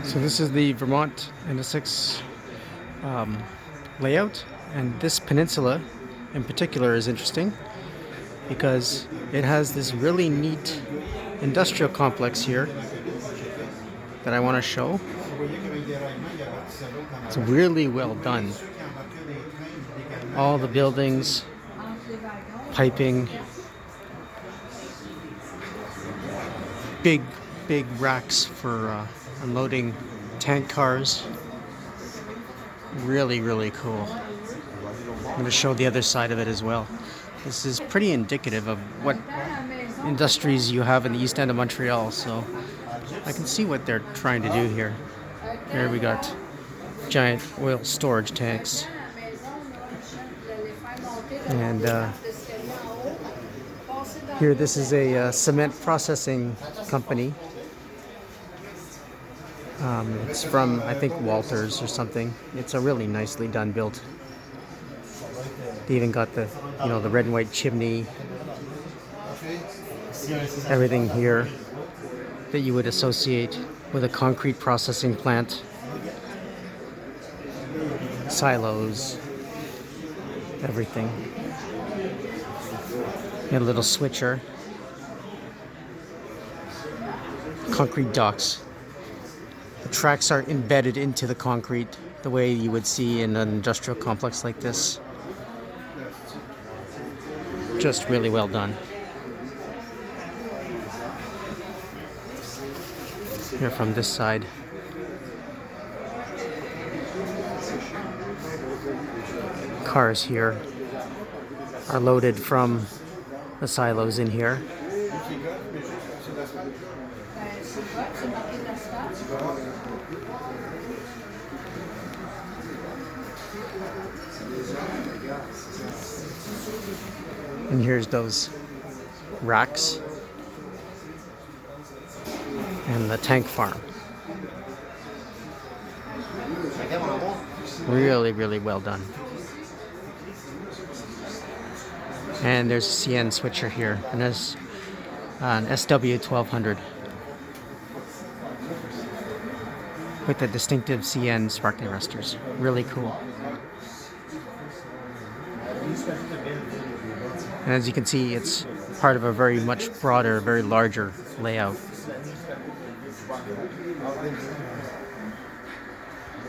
So this is the Vermont Essex um, layout, and this peninsula in particular is interesting because it has this really neat industrial complex here that I want to show. It's really well done. All the buildings, piping, big racks for unloading tank cars. Really cool. I'm going to show the other side of it as well. This is pretty indicative of what industries you have in the east end of Montreal, so I can see what they're trying to do here. Here we got giant oil storage tanks, and here this is a cement processing company. It's from, I think, Walters or something. It's a really nicely done build. They even got the, the red and white chimney, everything here that you would associate with a concrete processing plant. Silos, everything. And a little switcher. Concrete docks. The tracks are embedded into the concrete the way you would see in an industrial complex like this. Just really well done. Here from this side. Cars here are loaded from the silos in here. And here's those racks and the tank farm. Really well done. And there's a CN switcher here, and there's an SW1200 with the distinctive CN sparkling arresters. Really cool. And as you can see, it's part of a very much broader, very larger layout.